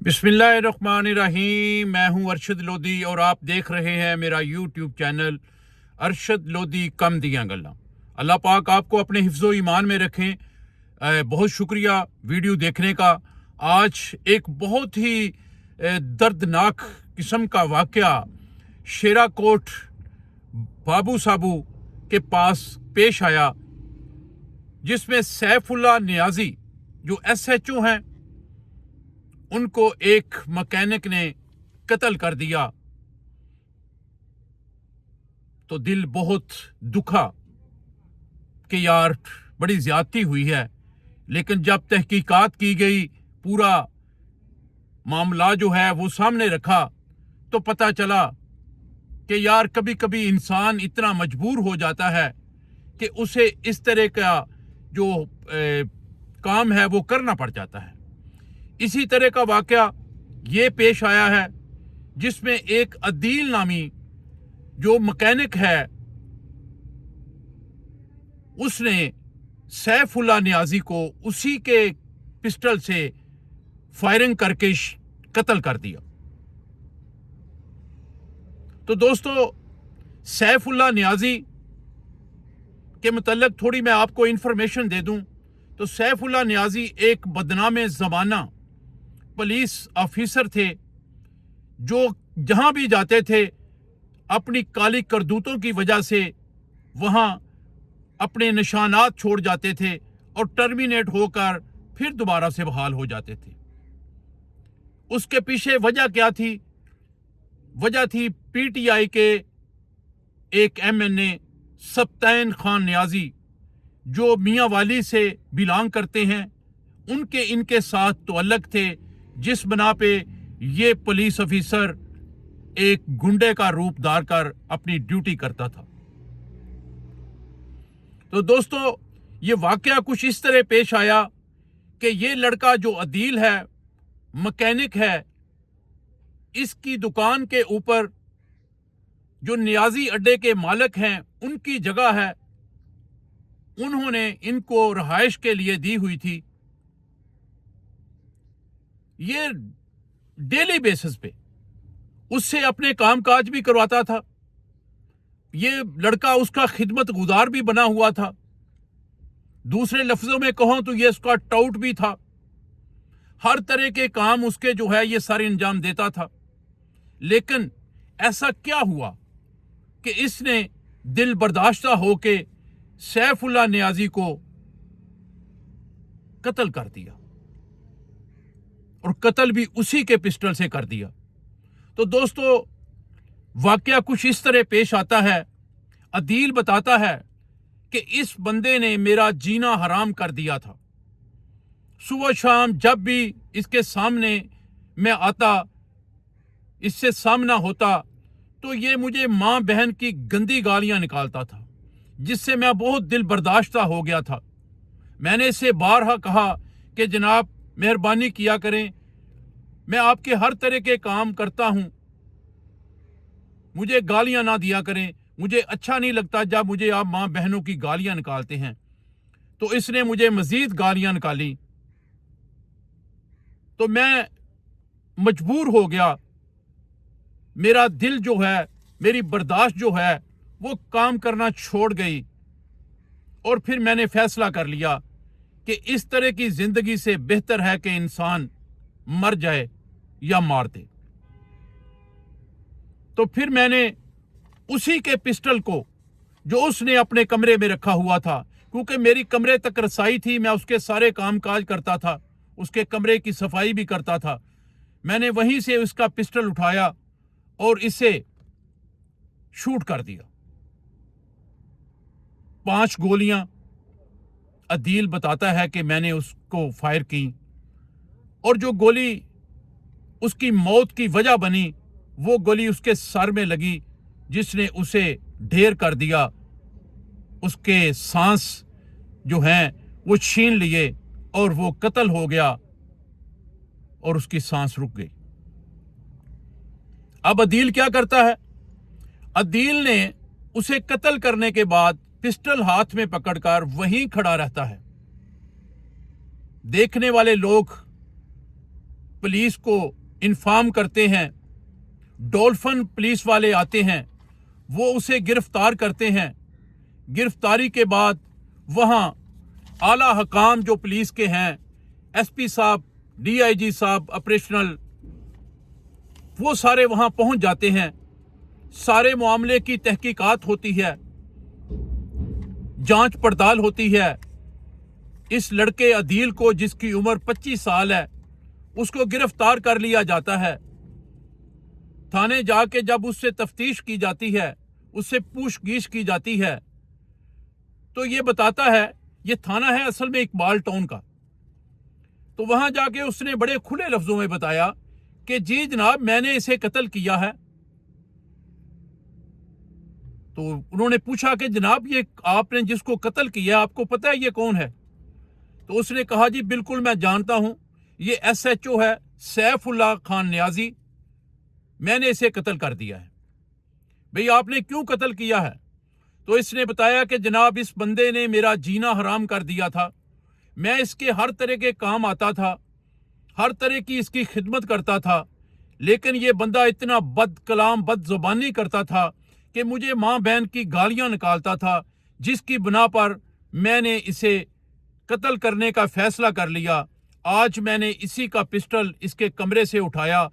बिस्मिल्लाहिर्रहमानिर्रहीम। मैं हूं अरशद लोधी और आप देख रहे हैं मेरा यूट्यूब चैनल अरशद लोधी कम दियां गल्लां। अल्लाह पाक आपको अपने हिफ्ज़ो ईमान में रखें। बहुत शुक्रिया वीडियो देखने का। आज एक बहुत ही दर्दनाक किस्म का वाक़या शेराकोट बाबू साबू के पास पेश आया, जिसमें सैफुल्ला नियाजी जो SHO हैं, उनको एक मैकेनिक ने कत्ल कर दिया। तो दिल बहुत दुखा कि यार बड़ी ज्यादती हुई है। लेकिन जब तहकीकात की गई, पूरा मामला जो है वो सामने रखा, तो पता चला कि यार कभी कभी इंसान इतना मजबूर हो जाता है कि उसे इस तरह का जो काम है वो करना पड़ जाता है। इसी तरह का वाक़या ये पेश आया है, जिसमें एक अदील नामी जो मैकेनिक है, उसने सैफुल्ला नियाजी को उसी के पिस्टल से फायरिंग करके कत्ल कर दिया। तो दोस्तों, सैफुल्ला नियाजी के मुतल्लिक थोड़ी मैं आपको इंफॉर्मेशन दे दूं तो सैफुल्ला नियाजी एक बदनाम ज़माना पुलिस ऑफिसर थे, जो जहां भी जाते थे अपनी काली करतूतों की वजह से वहां अपने निशानात छोड़ जाते थे और टर्मिनेट होकर फिर दोबारा से बहाल हो जाते थे। उसके पीछे वजह क्या थी? वजह थी PTI के एक MNA सब्तैन खान नियाजी, जो मियां वाली से बिलोंग करते हैं। उनके इनके साथ तो अलग थे, जिस बना पे ये पुलिस ऑफिसर एक गुंडे का रूप धार कर अपनी ड्यूटी करता था। तो दोस्तों, ये वाकया कुछ इस तरह पेश आया कि ये लड़का जो अदील है, मैकेनिक है, इसकी दुकान के ऊपर जो नियाजी अड्डे के मालिक हैं उनकी जगह है, उन्होंने इनको रहाइश के लिए दी हुई थी। ये डेली बेसिस पे उससे अपने कामकाज भी करवाता था। ये लड़का उसका खिदमत गुजार भी बना हुआ था। दूसरे लफ्जों में कहूं तो ये उसका टाउट भी था। हर तरह के काम उसके जो है ये सारे अंजाम देता था। लेकिन ऐसा क्या हुआ कि इसने दिल बर्दाश्ता होके सैफुल्ला नियाजी को कत्ल कर दिया, और कत्ल भी उसी के पिस्टल से कर दिया। तो दोस्तों, वाकया कुछ इस तरह पेश आता है। अदील बताता है कि इस बंदे ने मेरा जीना हराम कर दिया था। सुबह शाम जब भी इसके सामने मैं आता, इससे सामना होता, तो ये मुझे माँ बहन की गंदी गालियां निकालता था, जिससे मैं बहुत दिल बर्दाश्ता हो गया था। मैंने इसे बारहा कहा कि जनाब मेहरबानी किया करें, मैं आपके हर तरह के काम करता हूं, मुझे गालियां ना दिया करें, मुझे अच्छा नहीं लगता जब मुझे आप माँ बहनों की गालियां निकालते हैं। तो इसने मुझे मजीद गालियां निकाली, तो मैं मजबूर हो गया। मेरा दिल जो है, मेरी बर्दाश्त जो है वो काम करना छोड़ गई, और फिर मैंने फैसला कर लिया कि इस तरह की जिंदगी से बेहतर है कि इंसान मर जाए या मार दे। तो फिर मैंने उसी के पिस्टल को, जो उसने अपने कमरे में रखा हुआ था, क्योंकि मेरी कमरे तक रसाई थी, मैं उसके सारे कामकाज करता था, उसके कमरे की सफाई भी करता था, मैंने वहीं से उसका पिस्टल उठाया और इसे शूट कर दिया। 5 गोलियां अदील बताता है कि मैंने उसको फायर की, और जो गोली उसकी मौत की वजह बनी वो गोली उसके सर में लगी, जिसने उसे ढेर कर दिया। उसके सांस जो हैं वो छीन लिए और वो कत्ल हो गया, और उसकी सांस रुक गई। अब अदील क्या करता है? अदील ने उसे कत्ल करने के बाद पिस्टल हाथ में पकड़कर वहीं खड़ा रहता है। देखने वाले लोग पुलिस को इन्फॉर्म करते हैं, डॉल्फिन पुलिस वाले आते हैं, वो उसे गिरफ्तार करते हैं। गिरफ्तारी के बाद वहाँ आला हकाम जो पुलिस के हैं, एसपी साहब, डीआईजी साहब, ऑपरेशनल, वो सारे वहाँ पहुँच जाते हैं। सारे मामले की तहकीकात होती है, जांच पड़ताल होती है। इस लड़के अदील को, जिसकी उम्र 25 साल है, उसको गिरफ्तार कर लिया जाता है। थाने जाके जब उससे तफ्तीश की जाती है, उससे पूछगिछ की जाती है, तो ये बताता है, ये थाना है असल में इकबाल टाउन का। तो वहां जाके उसने बड़े खुले लफ्जों में बताया कि जी जनाब, मैंने इसे कत्ल किया है। तो उन्होंने पूछा कि जनाब, ये आपने जिसको कत्ल किया, आपको पता है ये कौन है? तो उसने कहा, जी बिल्कुल मैं जानता हूं, ये SHO है सैफुल्लाह खान नियाजी, मैंने इसे कत्ल कर दिया है। भाई आपने क्यों कत्ल किया है? तो इसने बताया कि जनाब, इस बंदे ने मेरा जीना हराम कर दिया था। मैं इसके हर तरह के काम आता था, हर तरह की इसकी खिदमत करता था, लेकिन ये बंदा इतना बद कलाम, बद जुबानी करता था कि मुझे माँ बहन की गालियां निकालता था, जिसकी बिना पर मैंने इसे कत्ल करने का फैसला कर लिया। आज मैंने इसी का पिस्टल इसके कमरे से उठाया,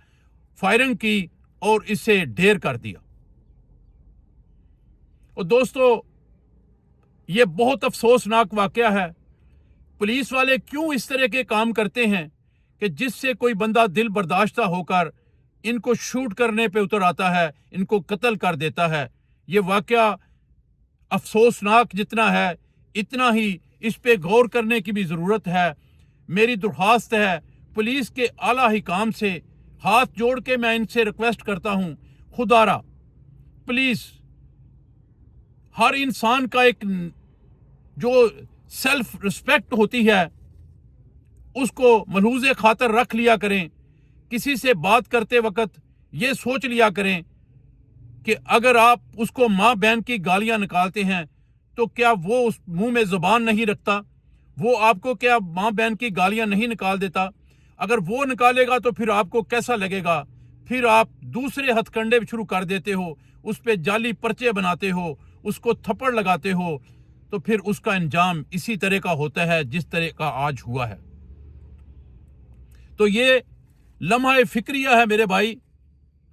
फायरिंग की और इसे ढेर कर दिया। और दोस्तों, ये बहुत अफसोसनाक वाकया है। पुलिस वाले क्यों इस तरह के काम करते हैं कि जिससे कोई बंदा दिल बर्दाश्ता होकर इनको शूट करने पे उतर आता है, इनको कत्ल कर देता है। ये वाकया अफसोसनाक जितना है, इतना ही इस पे गौर करने की भी ज़रूरत है। मेरी दरख्वास्त है पुलिस के आला हिकाम से, हाथ जोड़ के मैं इनसे रिक्वेस्ट करता हूँ, खुदारा प्लीज़, हर इंसान का एक जो सेल्फ रिस्पेक्ट होती है उसको मलहूज़े खातर रख लिया करें। किसी से बात करते वक्त ये सोच लिया करें कि अगर आप उसको माँ बहन की गालियां निकालते हैं तो क्या वो उस मुंह में ज़ुबान नहीं रखता? वो आपको क्या माँ बहन की गालियां नहीं निकाल देता? अगर वो निकालेगा तो फिर आपको कैसा लगेगा? फिर आप दूसरे हथकंडे शुरू कर देते हो, उस पर जाली पर्चे बनाते हो, उसको थप्पड़ लगाते हो, तो फिर उसका अंजाम इसी तरह का होता है जिस तरह का आज हुआ है। तो ये लम्हा फिक्रिया है मेरे भाई,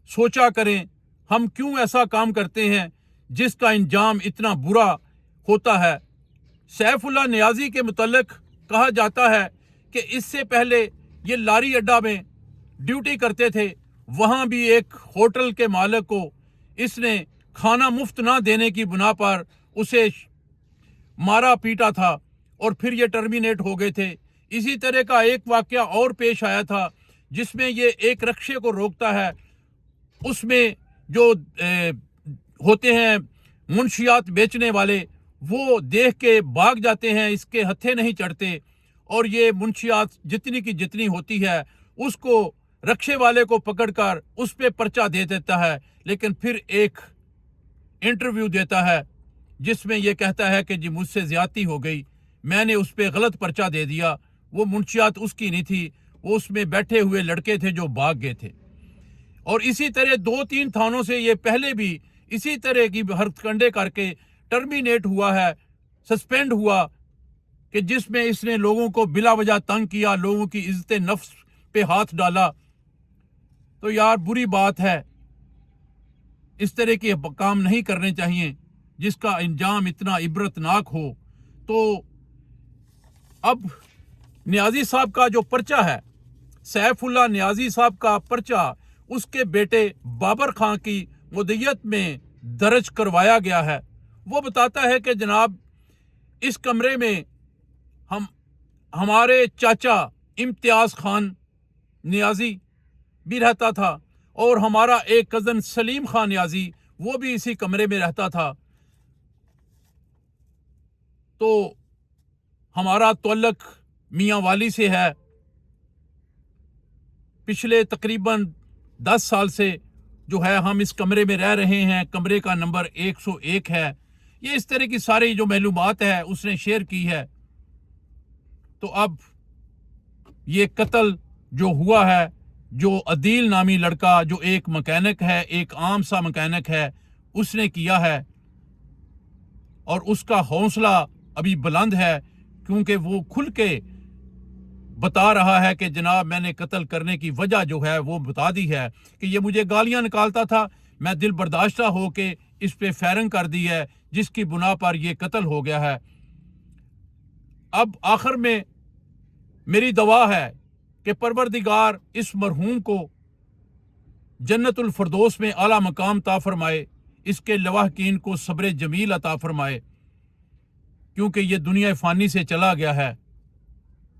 सोचा करें हम क्यों ऐसा काम करते हैं जिसका अंजाम इतना बुरा होता है। सैफुल्लाह नियाजी के मुतल्लिक कहा जाता है कि इससे पहले ये लारी अड्डा में ड्यूटी करते थे, वहाँ भी एक होटल के मालिक को इसने खाना मुफ्त ना देने की बुना पर उसे मारा पीटा था और फिर ये टर्मिनेट हो गए थे। इसी तरह का एक वाकया और पेश आया था जिसमें ये एक रक्शे को रोकता है, उसमें जो होते हैं मुंशियात बेचने वाले, वो देख के भाग जाते हैं, इसके हत्थे नहीं चढ़ते, और ये मुंशियात जितनी की जितनी होती है उसको रक्शे वाले को पकड़कर उस पे पर्चा दे देता है। लेकिन फिर एक इंटरव्यू देता है जिसमें ये कहता है कि जी मुझसे ज्यादती हो गई, मैंने उस पे गलत पर्चा दे दिया, वो मुंशियात उसकी नहीं थी, वो उसमें बैठे हुए लड़के थे जो भाग गए थे। और इसी तरह 2-3 थानों से ये पहले भी इसी तरह की हरकंडे करके टर्मिनेट हुआ है, सस्पेंड हुआ, कि जिसमें इसने लोगों को बिला वजह तंग किया, लोगों की इज्जत नफ्स पे हाथ डाला। तो यार बुरी बात है, इस तरह के काम नहीं करने चाहिए जिसका अंजाम इतना इबरतनाक हो। तो अब नियाजी साहब का जो पर्चा है, सैफुल्लाह नियाजी साहब का पर्चा उसके बेटे बाबर खां की मुद्दत में दर्ज करवाया गया है। वो बताता है कि जनाब, इस कमरे में हमारे चाचा इम्तियाज़ खान नियाजी भी रहता था और हमारा एक कज़न सलीम खान नियाजी, वो भी इसी कमरे में रहता था। तो हमारा तल्लुक मियाँ वाली से है, पिछले तकरीबन 10 साल से जो है हम इस कमरे में रह रहे हैं, कमरे का नंबर 101 है। ये इस तरह की सारी जो मालूमात है उसने शेयर की है। तो अब ये कत्ल जो हुआ है جو عدیل نامی لڑکا جو ایک مکینک ہے، ایک عام سا مکینک ہے، اس نے کیا ہے، اور اس کا حوصلہ ابھی بلند ہے کیونکہ وہ کھل کے بتا رہا ہے کہ جناب میں نے قتل کرنے کی وجہ جو ہے وہ بتا دی ہے کہ یہ مجھے گالیاں نکالتا تھا، میں دل برداشتہ ہو کے اس پہ فائرنگ کر دی ہے جس کی بنا پر یہ قتل ہو گیا ہے۔ اب آخر میں میری دعا ہے کہ پروردگار اس مرحوم کو جنت الفردوس میں اعلیٰ مقام عطا فرمائے، اس کے لواحقین کو صبر جمیل عطا فرمائے، کیونکہ یہ دنیا فانی سے چلا گیا ہے۔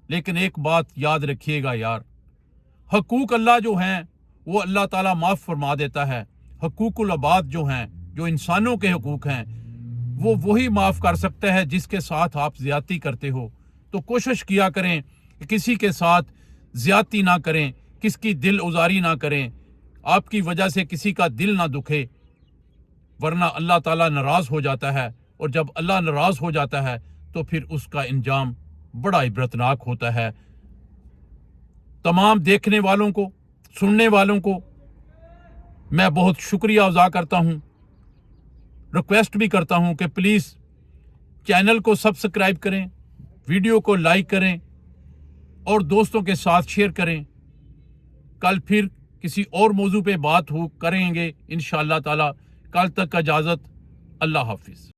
لیکن ایک بات یاد رکھیے گا یار، حقوق اللہ جو ہیں وہ اللہ تعالیٰ معاف فرما دیتا ہے، حقوق العباد جو ہیں، جو انسانوں کے حقوق ہیں، وہ وہی معاف کر سکتا ہے جس کے ساتھ آپ زیادتی کرتے ہو۔ تو کوشش کیا کریں کہ کسی کے ساتھ زیادتی نہ کریں، کس کی دل ازاری نہ کریں، آپ کی وجہ سے کسی کا دل نہ دکھے، ورنہ اللہ تعالیٰ ناراض ہو جاتا ہے، اور جب اللہ ناراض ہو جاتا ہے تو پھر اس کا انجام بڑا عبرتناک ہوتا ہے۔ تمام دیکھنے والوں کو، سننے والوں کو میں بہت شکریہ ادا کرتا ہوں، ریکویسٹ بھی کرتا ہوں کہ پلیز چینل کو سبسکرائب کریں، ویڈیو کو لائک کریں اور دوستوں کے ساتھ شیئر کریں۔ کل پھر کسی اور موضوع پہ بات کریں گے انشاءاللہ تعالی۔ کل تک اجازت، اللہ حافظ۔